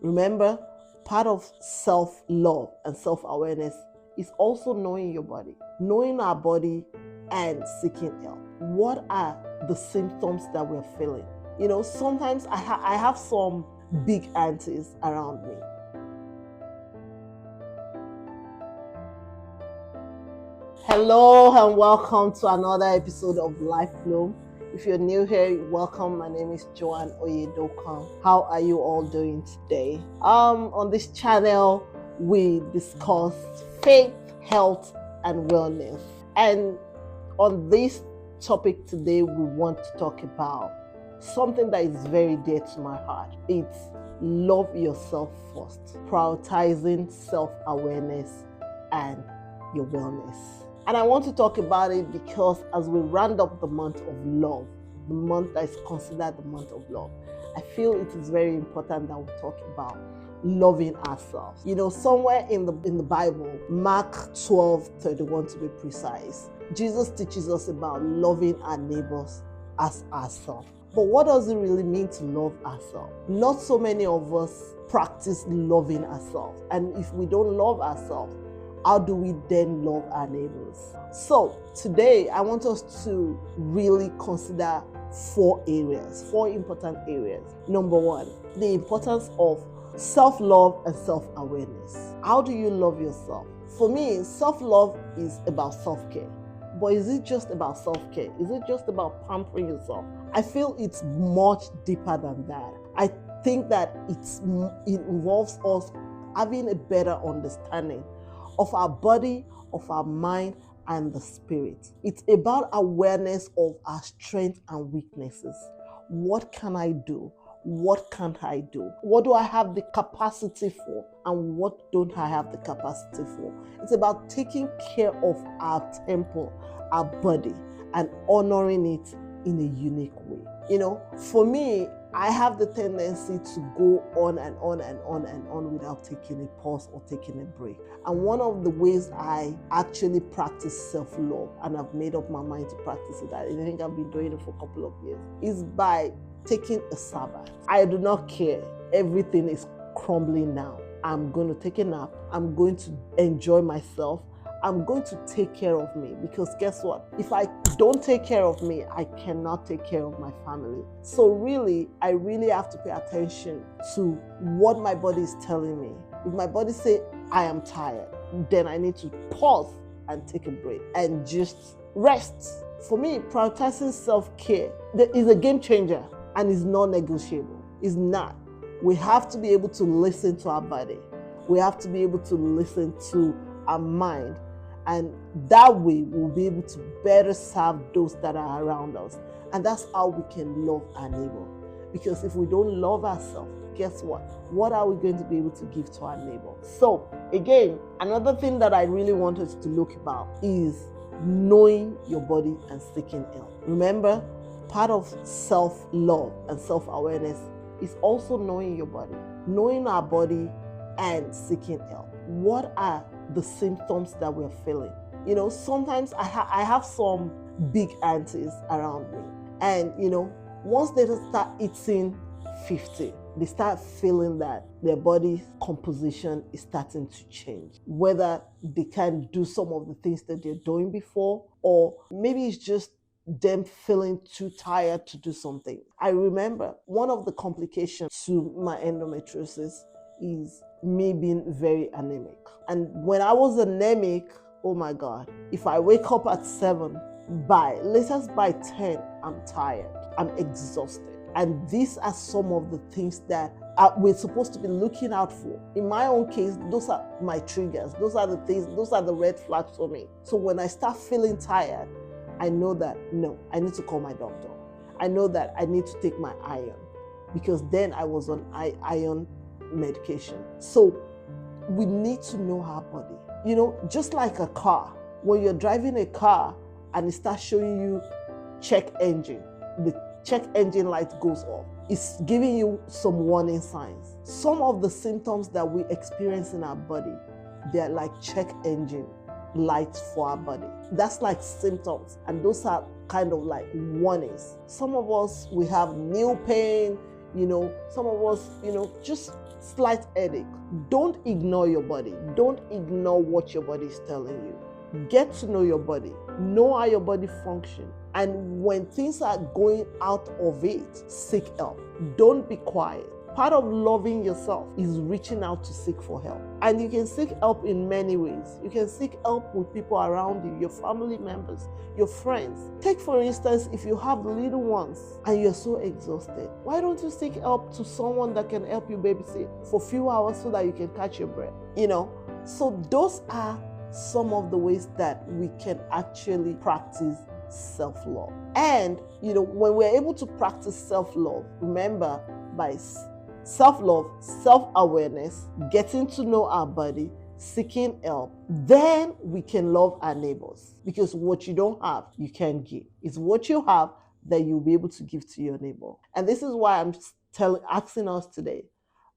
Remember, part of self-love and self-awareness is also knowing your body, knowing our body and seeking help. What are the symptoms that we're feeling? Sometimes I have some big aunties around me. Hello and welcome to another episode of Life Bloom. If you're new here, welcome. My name is Joanne Oyedokan. How are you all doing today? On this channel, we discuss faith, health, and wellness. And on this topic today, we want to talk about something that is very dear to my heart. It's love yourself first, prioritizing self-awareness and your wellness. And I want to talk about it because as we round up the month of love, the month that is considered the month of love, I feel it is very important that we talk about loving ourselves. Somewhere in the Bible, Mark 12:31 to be precise, Jesus teaches us about loving our neighbors as ourselves. But what does it really mean to love ourselves? Not so many of us practice loving ourselves. And if we don't love ourselves, how do we then love our neighbors? So today, I want us to really consider four important areas. Number one, the importance of self-love and self-awareness. How do you love yourself? For me, self-love is about self-care. But is it just about self-care? Is it just about pampering yourself? I feel it's much deeper than that. I think that it involves us having a better understanding of our body, of our mind, and the spirit. It's about awareness of our strengths and weaknesses. What can I do? What can't I do? What do I have the capacity for? And what don't I have the capacity for? It's about taking care of our temple, our body, and honoring it in a unique way. For me, I have the tendency to go on and on and on and on without taking a pause or taking a break. And one of the ways I actually practice self-love, and I've made up my mind to practice it, I think I've been doing it for a couple of years, is by taking a Sabbath. I do not care. Everything is crumbling now. I'm going to take a nap. I'm going to enjoy myself. I'm going to take care of me, because guess what? If I don't take care of me, I cannot take care of my family. So I really have to pay attention to what my body is telling me. If my body says I am tired, then I need to pause and take a break and just rest. For me, prioritizing self-care is a game changer and is non-negotiable. It's not. We have to be able to listen to our body. We have to be able to listen to our mind. And that way, we'll be able to better serve those that are around us. And that's how we can love our neighbor. Because if we don't love ourselves, guess what? What are we going to be able to give to our neighbor? So again, another thing that I really want us to look about is knowing your body and seeking help. Remember, part of self-love and self-awareness is also knowing your body, knowing our body and seeking help. What are the symptoms that we're feeling? Sometimes I have some big aunties around me, and once they start eating 50, they start feeling that their body composition is starting to change. Whether they can do some of the things that they're doing before, or maybe it's just them feeling too tired to do something. I remember one of the complications to my endometriosis is me being very anemic. And when I was anemic, oh my God, if I wake up at 7, by 10, I'm tired, I'm exhausted. And these are some of the things that we're supposed to be looking out for. In my own case, those are my triggers. Those are the things, those are the red flags for me. So when I start feeling tired, I know that, no, I need to call my doctor. I know that I need to take my iron, because then I was on iron medication. So we need to know our body. Just like a car, when you're driving a car and it starts showing you check engine, the check engine light goes off. It's giving you some warning signs. Some of the symptoms that we experience in our body, they're like check engine lights for our body. That's like symptoms, and those are kind of like warnings. Some of us, we have nail pain, some of us, just slight headache. Don't ignore your body. Don't ignore what your body is telling you. Get to know your body. Know how your body functions. And when things are going out of it, seek help. Don't be quiet. Part of loving yourself is reaching out to seek for help. And you can seek help in many ways. You can seek help with people around you, your family members, your friends. Take, for instance, if you have little ones and you're so exhausted, why don't you seek help to someone that can help you babysit for a few hours so that you can catch your breath? So those are some of the ways that we can actually practice self-love. And, when we're able to practice self-love, remember, by self-love, self-awareness, getting to know our body, seeking help, then we can love our neighbors. Because what you don't have, you can't give. It's what you have that you'll be able to give to your neighbor. And this is why I'm asking us today,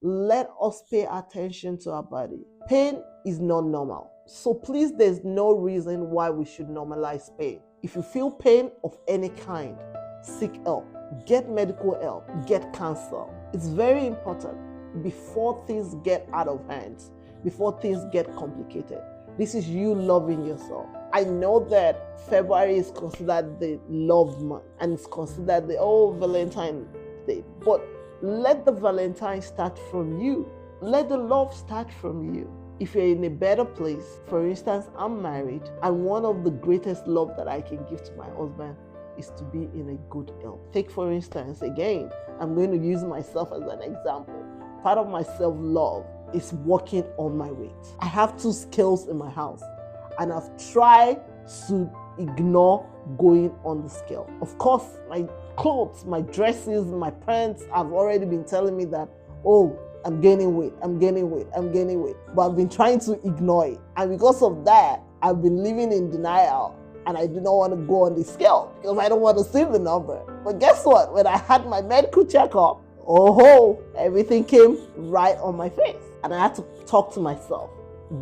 let us pay attention to our body. Pain is not normal. So please, there's no reason why we should normalize pain. If you feel pain of any kind, seek help. Get medical help. Get counsel. It's very important before things get out of hand, before things get complicated. This is you loving yourself. I know that February is considered the love month and it's considered the Valentine's Day. But let the Valentine start from you. Let the love start from you. If you're in a better place, for instance, I'm married, and one of the greatest love that I can give to my husband is to be in a good health. Take, for instance, again, I'm going to use myself as an example. Part of my self-love is working on my weight. I have 2 scales in my house, and I've tried to ignore going on the scale. Of course, my clothes, my dresses, my pants have already been telling me that, I'm gaining weight. But I've been trying to ignore it. And because of that, I've been living in denial. And I do not want to go on the scale because I don't want to see the number. But guess what? When I had my medical checkup, everything came right on my face. And I had to talk to myself,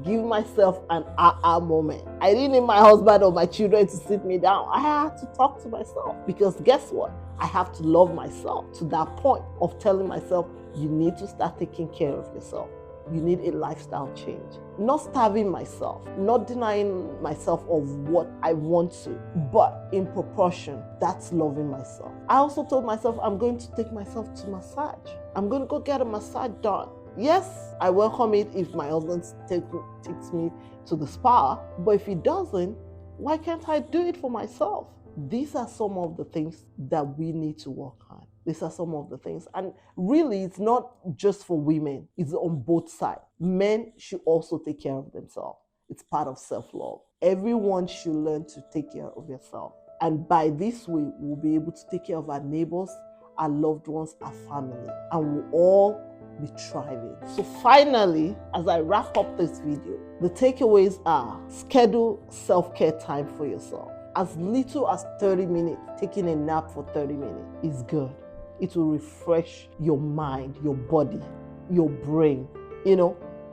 give myself an aha moment. I didn't need my husband or my children to sit me down. I had to talk to myself because guess what? I have to love myself to that point of telling myself, you need to start taking care of yourself. You need a lifestyle change. Not starving myself, not denying myself of what I want to, but in proportion, that's loving myself. I also told myself I'm going to take myself to massage. I'm going to go get a massage done. Yes, I welcome it if my husband takes me to the spa, but if he doesn't, why can't I do it for myself? These are some of the things that we need to work on. These are some of the things. And really, it's not just for women. It's on both sides. Men should also take care of themselves. It's part of self-love. Everyone should learn to take care of yourself. And by this way, we'll be able to take care of our neighbors, our loved ones, our family. And we'll all be thriving. So finally, as I wrap up this video, the takeaways are: schedule self-care time for yourself. As little as 30 minutes, taking a nap for 30 minutes is good. It will refresh your mind, your body, your brain.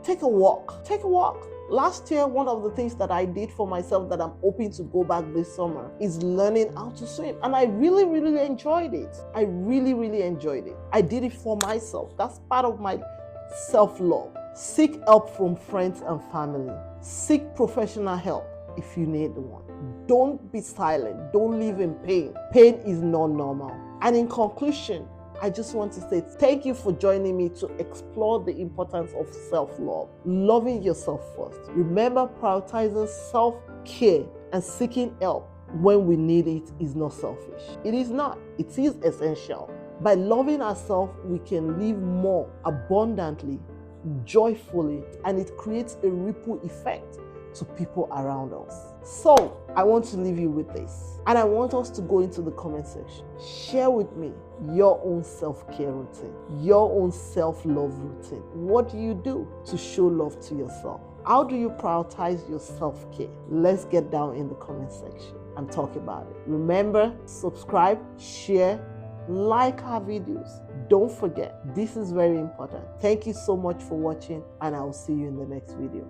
Take a walk. Last year, one of the things that I did for myself that I'm hoping to go back this summer is learning how to swim. And I really, really enjoyed it. I did it for myself. That's part of my self-love. Seek help from friends and family. Seek professional help if you need one. Don't be silent. Don't live in pain. Pain is not normal. And in conclusion, I just want to say thank you for joining me to explore the importance of self-love. Loving yourself first. Remember, prioritizing self-care and seeking help when we need it is not selfish. It is not. It is essential. By loving ourselves, we can live more abundantly, joyfully, and it creates a ripple effect to people around us. So I want to leave you with this, and I want us to go into the comment section. Share with me your own self-care routine, your own self-love routine. What do you do to show love to yourself? How do you prioritize your self-care? Let's get down in the comment section and talk about it. Remember, subscribe, share, like our videos. Don't forget, this is very important. Thank you so much for watching, and I will see you in the next video.